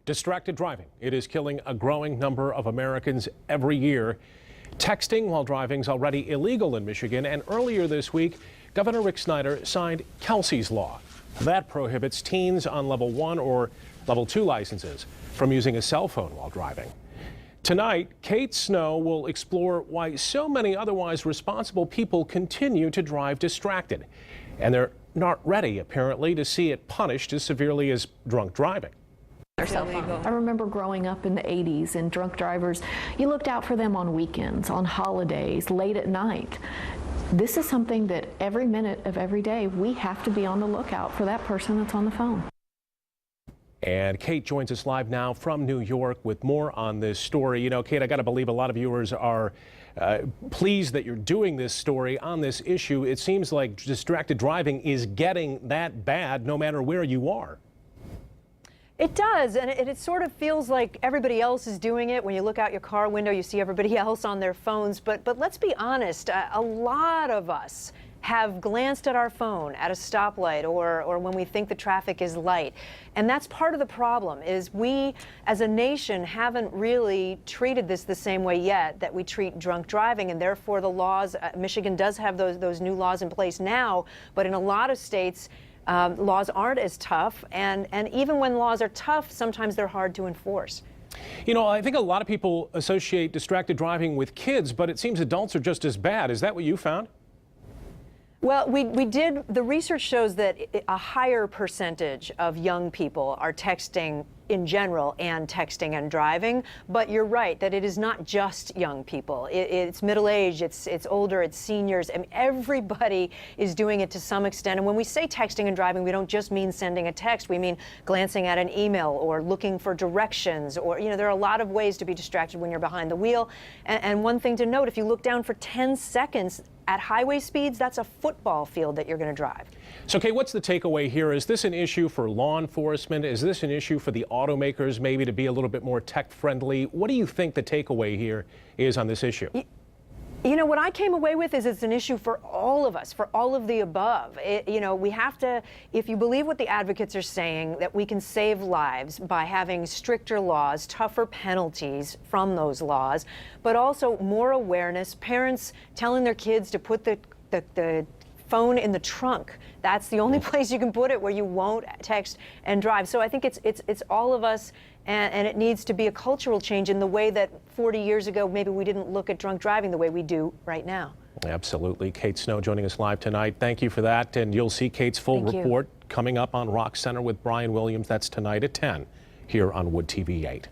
Distracted driving. It is killing a growing number of Americans every year. Texting while driving is already illegal in Michigan, and earlier this week, Governor Rick Snyder signed Kelsey's Law. That prohibits teens on level 1 or level 2 licenses from using a cell phone while driving. Tonight, Kate Snow will explore why so many otherwise responsible people continue to drive distracted. And they're not ready, apparently, to see it punished as severely as drunk driving. I remember growing up in the 80s and drunk drivers, you looked out for them on weekends, on holidays, late at night. This is something that every minute of every day we have to be on the lookout for that person that's on the phone. And Kate joins us live now from New York with more on this story. You know, Kate, I got to believe a lot of viewers are pleased that you're doing this story on this issue. It seems like distracted driving is getting that bad no matter where you are. It does, and it sort of feels like everybody else is doing it. When you look out your car window, you see everybody else on their phones. But let's be honest, a lot of us have glanced at our phone at a stoplight or when we think the traffic is light. And that's part of the problem, is we as a nation haven't really treated this the same way yet that we treat drunk driving, and therefore the laws, Michigan does have those new laws in place now, but in a lot of states, laws aren't as tough, and even when laws are tough, sometimes they're hard to enforce. You know, I think a lot of people associate distracted driving with kids, but it seems adults are just as bad. Is that what you found? Well, the research shows that a higher percentage of young people are texting in general and texting and driving, but you're right that it is not just young people. It's middle-aged, it's older, it's seniors, and everybody is doing it to some extent. And when we say texting and driving, we don't just mean sending a text, we mean glancing at an email or looking for directions, or, you know, there are a lot of ways to be distracted when you're behind the wheel. And one thing to note, if you look down for 10 seconds at highway speeds, that's a football field that you're going to drive. So, Kay, what's the takeaway here? Is this an issue for law enforcement? Is this an issue for the automakers maybe to be a little bit more tech-friendly? What do you think the takeaway here is on this issue? You know, what I came away with is it's an issue for all of us, for all of the above. You know, we have to, if you believe what the advocates are saying, that we can save lives by having stricter laws, tougher penalties from those laws, but also more awareness, parents telling their kids to put the phone in the trunk. That's the only place you can put it where you won't text and drive. So I think it's all of us, and it needs to be a cultural change in the way that 40 years ago maybe we didn't look at drunk driving the way we do right now. Absolutely. Kate Snow joining us live tonight. Thank you for that, and you'll see Kate's full report coming up on Rock Center with Brian Williams. That's tonight at 10 here on Wood TV 8.